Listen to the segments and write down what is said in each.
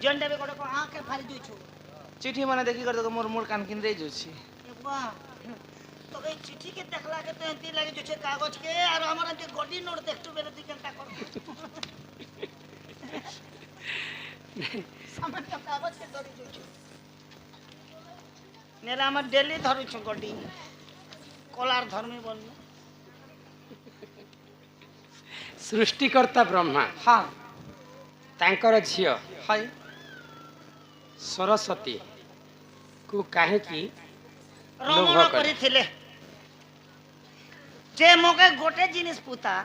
जंडे बे को आके फारी जो छु चिट्ठी माने देखी कर तो मोर मोर कान किन रे जो छी वाह तो ए चिट्ठी के देखला के तो एती लागे जो छे कागज के और हमरा के गड्डी नोट देखतु बेले ती केनता कर सामान का कागज के धरि जो छु नेला हम डेली धरु छु गड्डी कोलार धर्मी बोल सृष्टिकर्ता ब्रह्मा हां तांकर झियो हाय सरस्वती को काहे की रमण करिथिले जे मोके गोटे जिनिस पुता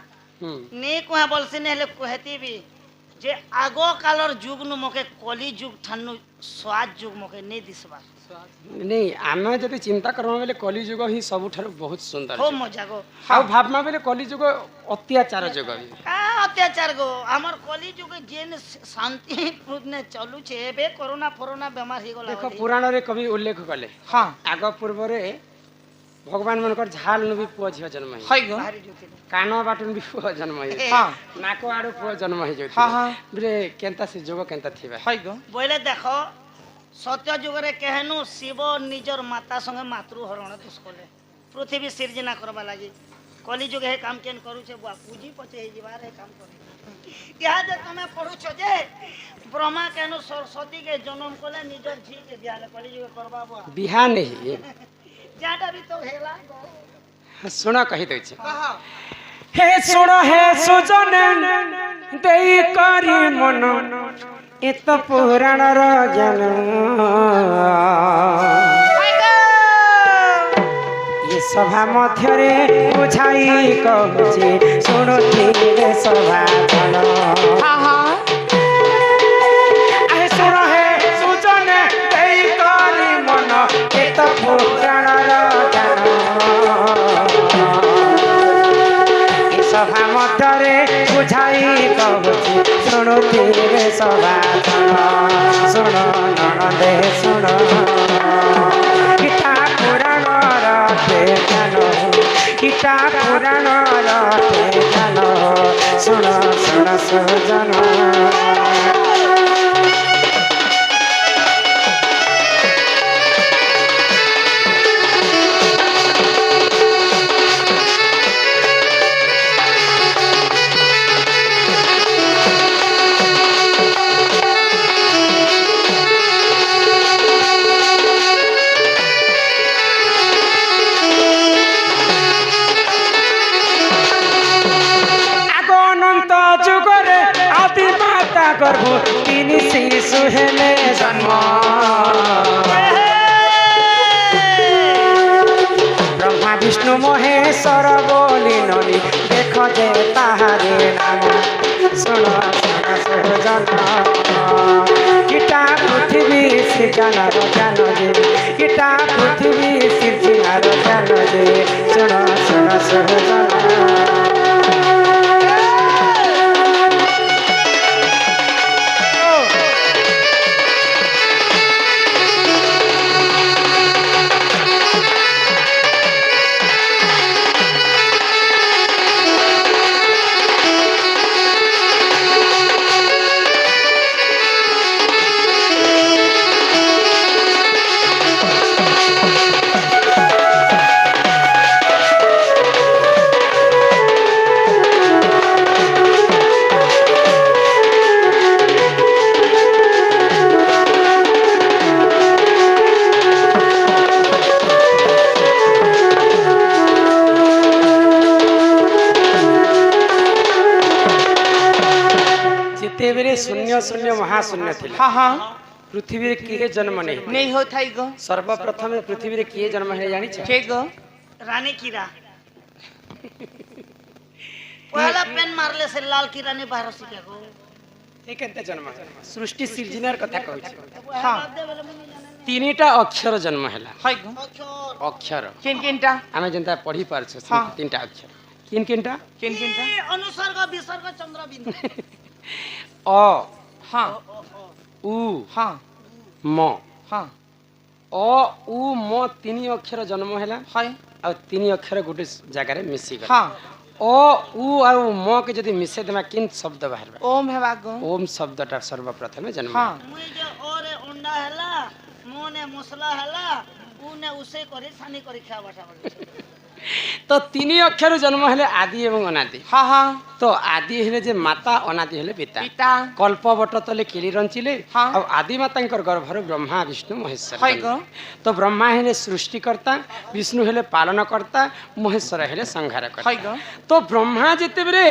ने कोहा बोलसी ने हेले कहती भी जे आगो कालर जुग नु मोके कली जुग ठानु स्वाद जुग मोके ने दिसबा नहीं आमे जति चिंता करबा बेले कली जुग ही सब ठार बहुत सुंदर हो मजा गो हाउ भाबमा बेले कली जुग अत्याचार जुग का अत्याचार गो हमर कली जुग जेन शांति ने चलु छे बे कोरोना फोरोना बीमार ही गला देखो पुराण रे कवि उल्लेख कले हां आगो पूर्व रे भगवान मनकर झाल नु भी पुआ झियो जन्म है हाय गो भारी जुतिले कानो बाटन भी पुआ जन्म है हां नाको आडो पुआ जन्म है जो हां हां बरे केनता से जुग केनता थिबा हाय गो बोले देखो सत्य जुग रे कहनु शिव निजर माता संगे मातृ हरण दुष कले पृथ्वी सृजना करबा लागि कली जुग हे काम केन करू छे बुआ पूजी पचे हे जीवार हे काम करे या जे तमे पढु छ जे ब्रह्मा कहनु सरस्वती के जन्म कले निजर झी के बियाह कली जुग करबा बुआ बिहा नहीं जाटा भी तो हेला सुना कहि दै छै कहा हे सुन हे सुजन देई करी मन एत पुराण र ज्ञान ये सभा मध्य रे बुझाई कहूची सुनुथि रे सभा जन हां हां हे सुन हे सुजन देई करी मन एत पुराण र ज्ञान सभा मध्य बुझाई कहूची शुणुथि रे सभा शुण ननदे शुण गीता पुराण रे ज्ञान गीता पुराण रे ज्ञान शुण शुण सुजन गर्भ तीन शिशु हेले जन्म ब्रह्मा विष्णु महेश्वर बोली ननी देख जे ताहारे नाम सुन सुन सुजन गीता पृथ्वी सृजना ज्ञान जे गीता पृथ्वी सृजना ज्ञान जे सुन सुन सुजन शून्य शून्य महाशून्य थे हां हां पृथ्वी रे किए जन्म नहीं हो थाई गो सर्वप्रथम पृथ्वी रे किए जन्म है जानी छ के गो रानी कीरा पहला पेन मारले से लाल कीरा ने बाहर सिके गो एक अंत जन्म सृष्टि सृजनार कथा कहै छ हां तीनटा अक्षर जन्म हैला हाय गो अक्षर किन किनटा आमे जनता पढ़ी पार छ तीनटा अक्षर किन किनटा अनुसर्ग विसर्ग चंद्र बिंदु अ हां उ हां म हां अ उ म तीन अक्षर जन्म हैला हाय आ तीन अक्षर गोटे जगह रे मिसी गला हां ओ उ और म के यदि मिसे देमा किन शब्द बाहर ओम हेबा गो ओम शब्दटा सर्वप्रथम जन्म हाँ मुई जे ओरे अंडा हला मोने मसला हला उने उसे करे सानी करे खा बाटा बोले तो तीन अक्षर जन्म हेले आदि एवं अनादि हाँ हाँ तो आदि हेले जे माता अनादि हेले पिता पिता कल्पवट तले केली रंचिले हाँ। और आदि मातांकर गर्भर ब्रह्मा विष्णु महेश्वर हाय जन्म। गो तो ब्रह्मा हेले सृष्टिकर्ता विष्णु हेले पालनकर्ता महेश्वर हेले संहारकर्ता हाय गो तो ब्रह्मा जेते बेले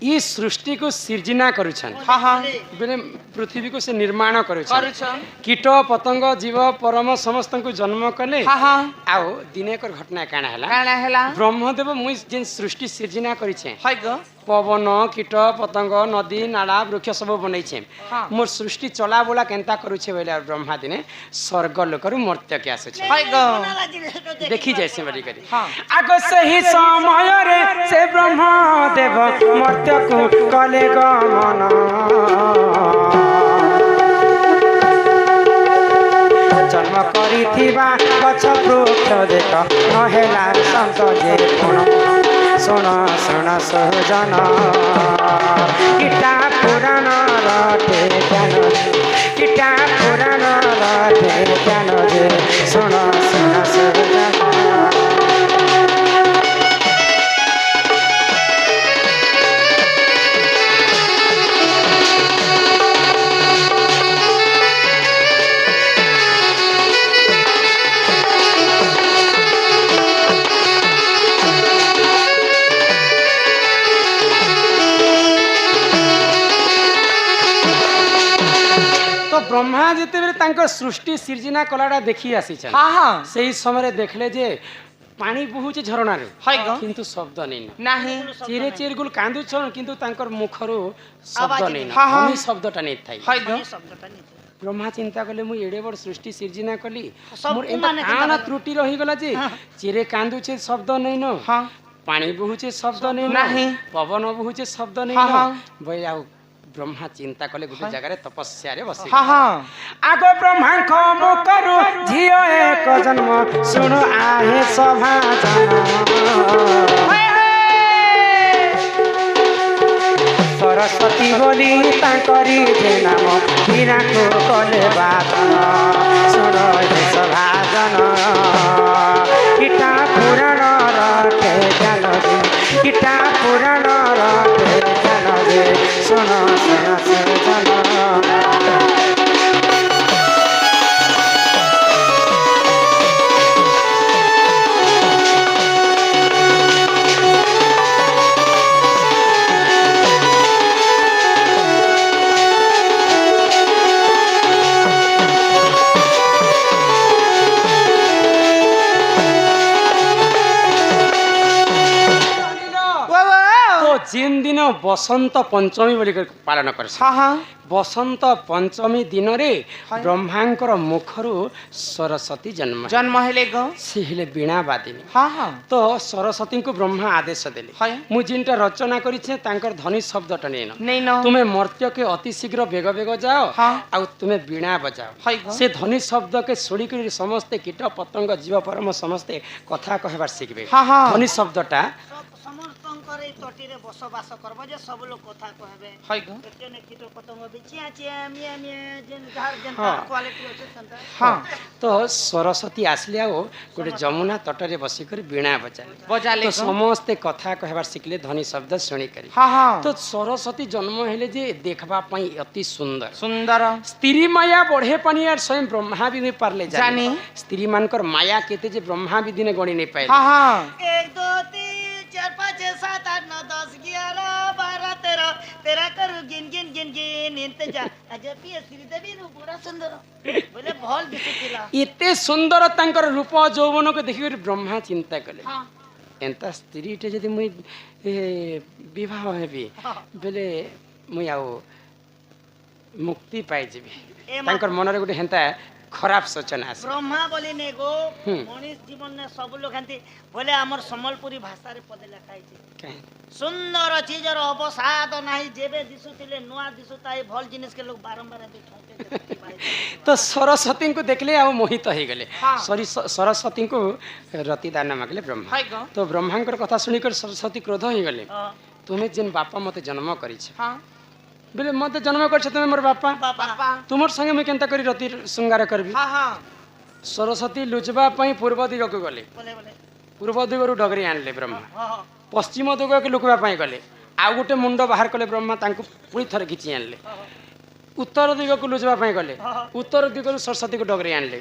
ई सृष्टि को सृजना करुछन हाँ हाँ बेले पृथ्वी को से निर्माण करुछन करूछ कीट पतंग जीव परम समस्त को जन्म कले हाँ हाँ आओ दिने कर घटना काना हला काना हेला ब्रह्मदेव मुई जेन सृष्टि सृजना करिछे हाय गो पवन कीट पतंग नदी नाला वृक्ष सब बनैछे हाँ। मोर सृष्टि चला बोला केनता करुछे बोले ब्रह्मा दिने स्वर्ग लोकरु मर्त्य के आसुछे हाय गो देखी जैसे बड़ी करी हाँ आग सही समय रे से ब्रह्मदेव मर्त्य को कले गमन जन्म करिथिबा गछ वृक्ष देख नहेला संत जे कोण सुन सुन सहजन गीता पुराण रटे ज्ञान गीता पुराण रटे ज्ञान जे सुन सुन सहजन तो ब्रह्मा जेते बेले तांकर सृष्टि सृजना कलाटा देखि आसीछन हाँ हाँ सेही समय देखले जे पानी बहुचे झरणा रे हाय गो किंतु शब्द नहीं नाही चिरे चिरगुल कांदु छन किंतु तांकर मुखरु शब्द आवाज नहीं हाँ, हाँ। हमी शब्दटा नहीं थाई हाय गो शब्दटा नहीं ब्रह्मा चिंता कले मु एडे बड़ सृष्टि सृजना कली सब मोर एंता माने चिंता काना कले। त्रुटि रही गला जे चिरे कांदु छे शब्द नहीं न हाँ पानी बहुचे शब्द नहीं नाही। पवन बहुचे शब्द नहीं हाँ, न हाँ। भई आउ ब्रह्मा चिंता कले गोटे जगह रे तपस्या रे बसी हाँ हाँ आगो ब्रह्मा को मुकरु झियो एक जन्म सुनो आहे सभा सरस्वती बोली तांकरी जे नाम हीरा को कले बादन सुनो हे सभा जन गीता पुराण रटे ज्ञान रे गीता पुराण रटे ज्ञान रे सुनो सुनो सुजन तो जिन दिन बसंत पंचमी बोली पालन कर हाँ हाँ बसंत पंचमी दिन रे हाय। ब्रह्मांकर मुखरु सरस्वती जन्म जन्म हेले गो से हेले बीणा बादिनी हाँ हाँ तो सरस्वती को ब्रह्मा आदेश देले हाय मु जिनटा रचना करिछे तांकर ध्वनि शब्दटा नेन नहीं न तुमे मर्त्य के अति शीघ्र बेग बेग जाओ हाँ। आ तुमे बीणा बजाओ हाय गो से ध्वनि शब्द के सुनी करी समस्ते कीट पतंग जीव परम समस्ते कथा कहबार शिखबे हाँ, हाँ। ध्वनि शब्दटा समस्तंकर ए तटीरे बसवास करबो जे सब लोग कथा कहबे हाय गो केने कीट पतंग बिचिया चिया मिया मिया जेन झार जेन हाँ। क्वालिटी होचे तंता हाँ तो सरस्वती आसले आओ गोटे जमुना तटरे बसिकर बीणा बजाले बजा ले तो समस्ते कथा कहबार शिखले ध्वनि शब्द शुणी करी हाँ हाँ तो सरस्वती जन्म हेले जे देखबा पई अति सुंदर सुंदर स्त्री माया बढ़े पानी और स्वयं ब्रह्मा भी नहीं पारले जानी। स्त्री मानकर माया केते जे ब्रह्मा भी दिने गणी नहीं पाए हाँ हाँ 1 2 3 4 5 6 7 8 9 10 11 12 13 13 करू गिन गिन गिन गिन इंतजा अजय पिए श्रीदेवी नु पूरा सुंदर बोले भल दिसुतिला एते सुंदर तांकर रूप यौवन को देखि ब्रह्मा चिंता कले हां एंता स्त्री टे जदि मुई विवाह हेबी हाँ। बेले मुई आउ मुक्ति पाई जेबी ए मा- तांकर मन रे गोटे हेंता खराब सोचना आसे ब्रह्मा बोली ने गो हम्म। मनीष जीवन ने सब लोग हंती बोले हमर सम्बलपुरी भाषा रे पदे लिखा है काहे? सुंदर चीजर अवसाद नाही जेबे दिसुतिले नुआ दिसुताई भल जिनिस के लोग बारंबार एते ठोके तो सरस्वती को देखले आ मोहित हो गले हाँ। सरस्वती को रतिदान मागले ब्रह्मा हाय गो तो ब्रह्मांकर कथा सुनिकर सरस्वती क्रोध हो गले हां तुम्हें जिन बापा मते जन्म करिछ हाँ बोले मते जन्म करछ तुमे मोर बापा बाबा तुमर संगे मैं केनता करी रति श्रृंगार करबी हाँ हाँ सरस्वती लुचबा पई पूर्व दिग को गले बोले बोले पूर्व दिगरु डगरी आनले ब्रह्मा हां हां पश्चिम दिग के लुकबा पई गले आ गोटे मुंड बाहर कले ब्रह्मा तांको पुणी थरे खिची आनले उत्तर दिग को लुचबा पई गले उत्तर दिगरु सरस्वती को डगरी आनले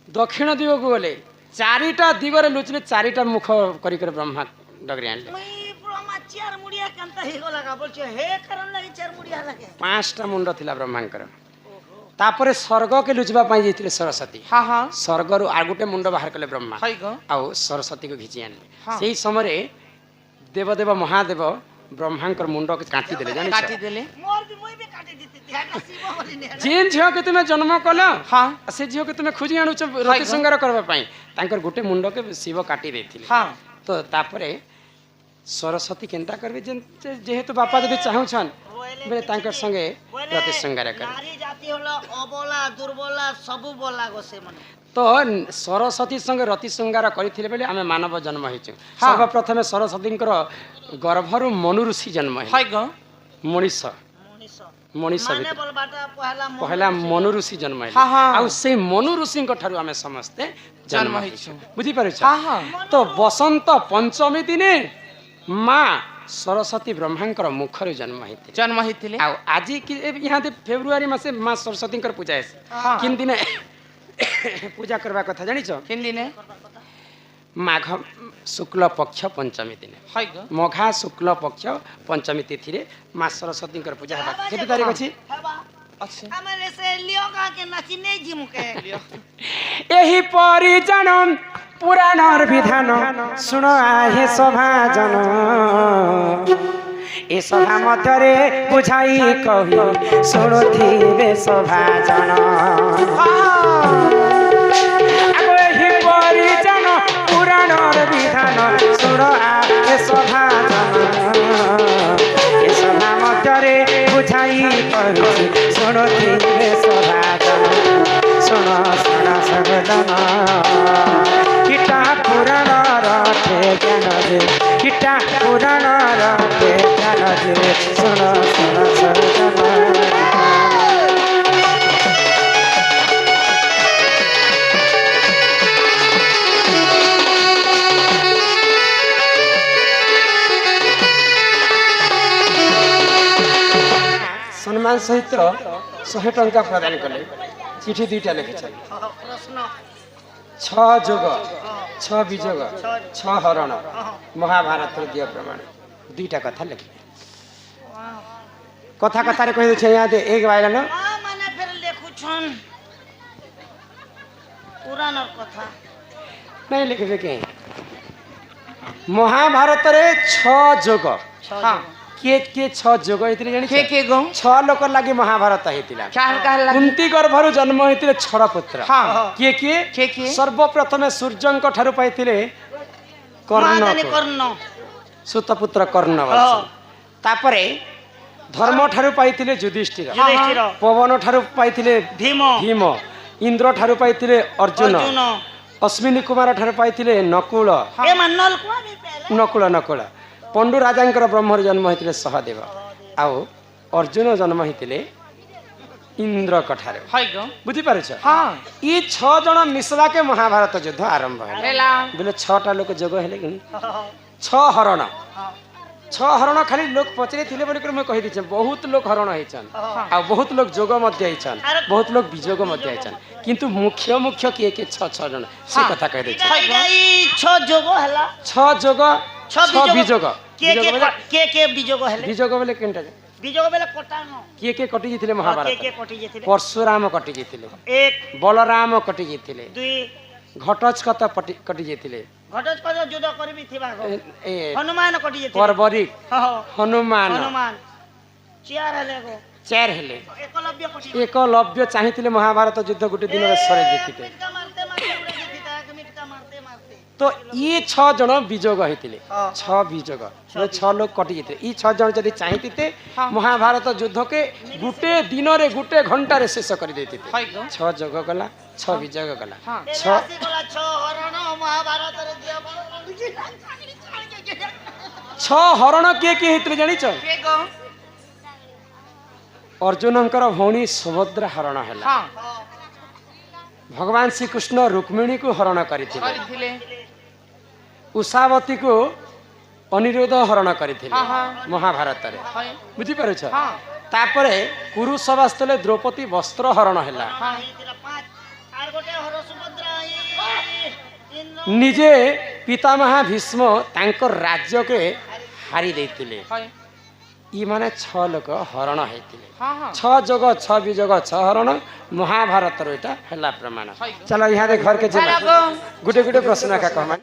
दक्षिण दिग को गले चारिटा दिगरे लुचले चारिटा मुख करिकर ब्रह्मा डगरी आनले मुई ब्रह्मा चार मुड़िया कंता ही गो लगा बोलछे हे करन लगी चार मुड़िया लगे पांचटा मुंड थिला ब्रह्मांकर तापरे स्वर्ग के लुचबा पई जैतिले सरस्वती हाँ हाँ स्वर्गरु आ गोटे मुंड बाहर कले ब्रह्मा हाय गो आउ सरस्वती को घिची आनले हाँ। सेही समय देवदेव महादेव ब्रह्मांकर मुंड के काटी देले जानिछ काटी देले मोर भी मुई भी काटी देती थी हाका शिव बोली ने जेन झियो के तुमे जन्म कल हाँ से झियो के तुमे खोजी आनुछ रति श्रृंगार करबा पई तांकर गोटे मुंड के शिव काटी देथिले हाँ तो तापरे सरस्वती केनता करबे जेहेतु बापा जदि चाहुछन बोले तांकर संगे रति श्रृंगार कर नारी जाति होला अबोला दुर्बला सबु बोला गो से मने तो सरस्वती संगे रति श्रृंगार करथिले बेले आमे मानव जन्म हेछु हाँ। सर्वप्रथम सरस्वतींकर गर्भरु मनु ऋषि जन्म हे हाय गो मनीष मनीष मनीष माने बोलबाटा पहला मनु ऋषि जन्म हे हाँ, हाँ। आ से मनु ऋषि ठारु आमे समस्ते जन्म जन्म हेछु हेछु। बुझी पारुछ हाँ हाँ तो बसंत पंचमी दिने माँ सरस्वती ब्रह्मांकर मुखरु जन्म हेते जन्म हेतिले आ आज कि यहाँ फेब्रुआरी मासे माँ सरस्वती पूजा है हाँ। किन दिन पूजा करबा कथा जानिछ किन दिने माघ शुक्ल पक्ष पंचमी दिन हाय गो मघा शुक्ल पक्ष पंचमी तिथि रे माँ सरस्वती पूजा हेबा केते तारिख अछि अच्छे हमरे से लियो का के नाची नै जिमुके एही परि जनम पुराणर विधान सुन आहे सभाजन ए सभा मध्यरे बुझाई कहि सुनुथिबे सभाजन आगो एही परि जन पुराणर विधान सुन आहे सभाजन ए सभा मध्यरे बुझाई कहि सुनुथिबे सभाजन सुन सुन सबजन किटा पुराण रखे ज्ञान दे किटा पुराण रखे ज्ञान दे सुन सुन सर्वजन सम्मान सहित 100 टंका प्रदान कले चिठी दुईटा लिखिछन् प्रश्न 6 जोग 6 विजोग 6 हरण महाभारत दिय प्रमाण दुईटा कथा लिखिले कथा कथा रे कहि छ यहाँ दे एक बाइलन माने फेर लेखु छन पुराणर कथा नहीं लिखबे के महाभारत रे 6 जोग हाँ के 6 जोग हेतिले जानि के गो 6 लोक लागि महाभारत हेतिला क्या लगा कुंती गर्भरु जन्म हेतिले 6 पुत्र हाँ के सर्वप्रथम सूर्यंक ठारु पाइथिले महादानी कर्ण कर्ण सुतपुत्र कर्ण तापरे धर्म ठारु पाइथिले युधिष्ठिर युधिष्ठिर पवन ठारु पाइथिले भीम भीम इंद्र ठारु पाइथिले अर्जुन अर्जुन अश्विनी कुमार ठारु पाइथिले नकुल ए मनल को भी पहले नकुल पंडु राजांकर ब्रह्मर जन्म हेतिले सहदेव आउ अर्जुन जन्म हेतिले इंद्र कठारे हाय गो बुझी पारुछ हाँ ई 6 जण मिसला के महाभारत युद्ध आरंभ हेला हेला बोले 6टा लोक जोग हेले कि 6 हरण 6 हरण खाली लोक पचरे थिले बोली कर मैं कहि दिछे बहुत लोक हरण हेछन आ बहुत लोक जोग मध्य हेछन बहुत लोक विजोग मध्य हेछन किंतु मुख्य मुख्य के 6 जण से कथा कहि दै छै ई छ जोगो हला 6 जोग 6 विजोग के बिजोग हेले विजोग बोले केनटा बिजोग बेले कोटानो के कटि जिथिले के महाभारत कटि जेथिले परशुराम कटि जिथिले एक बलराम कटि जिथिले दुई घटस्कत कटि जिथिले घटज को युद्ध करबी थिबा गो ए हनुमान कटि जेथिले परबरिक हां हनुमान हनुमान चियार हेले गो ଚାର ହେଲେ एकलव्य कोठी एकलव्य ଚାହିଁଥିଲେ ମହାଭାରତ ଯୁଦ୍ଧ ଗୋଟେ ଦିନରେ ସରେଇ ଦେଇଥିଲେ मिटका मारते मारते उड़े जीता मिटका मारते मारते ତ ଇଏ 6 ଜଣ ବିଯୋଗ ହେଇଥିଲେ ହଁ। 6 ବିଯୋଗ 6 ଲୋକ କଟି ଯାଇଥିଲେ ଇ 6 ଜଣ ଯଦି ଚାହିଁଥିଲେ ମହାଭାରତ ଯୁଦ୍ଧକେ ଗୋଟେ ଦିନରେ ଗୋଟେ ଘଣ୍ଟାରେ ଶେଷ କରି ଦେଇଥିଲେ হয় গো 6 ଯୋଗ ଗଲା 6 ବିଯୋଗ ଗଲା ହଁ 6 देवरासी गला छ हरण महाभारत रे दिया ଛଅ ହରଣ କିଏ କିଏ ହେଇଥିଲେ ଜାଣିଛ কে গো ଅର୍ଜୁନଙ୍କର ଭଉଣୀ ସୁଭଦ୍ରା ହରଣ ହେଲା হ্যাঁ ଭଗବାନ ଶ୍ରୀକୃଷ୍ଣ ରୁକ୍ମିଣୀକୁ ହରଣ କରିଥିଲେ করিছিলে ଉଷାବତୀକୁ ଅନିରୁଦ୍ଧ ହରଣ କରିଥିଲେ ହଁ, ହଁ। ମହାଭାରତରେ হয় ବୁଝିପାରୁଛ হ্যাঁ ତାପରେ କୁରୁ ସଭାସ୍ଥଳେ ଦ୍ରୌପଦୀ ବସ୍ତ୍ର ହରଣ ହେଲା হ্যাঁ ହେଇଥିଲା 5 ଆର ଗୋଟେ ହର ସୁଭଦ୍ରା ଇନ୍ଦ୍ର ନିଜେ ପିତାମହା ଭୀଷ୍ମ ତାଙ୍କ ରାଜ୍ୟକେ ହାରି ଦେଇଥିଲେ হয় ଇ ମାନେ 6 ଲୋକ ହରଣ ହେଇଥିଲେ হ্যাঁ হ্যাঁ 6 ଯୋଗ 6 ବିଯୋଗ 6 ହରଣ ମହାଭାରତର ଏଇଟା ହେଲା ପ୍ରମାଣ হয় ଚାଲ ଇହାଦେ ଘରକେ ଯିବା ଚାଲ ଗো। ଗୋଟେ ଗୋଟେ ପ୍ରଶ୍ନ ଏକା କହମା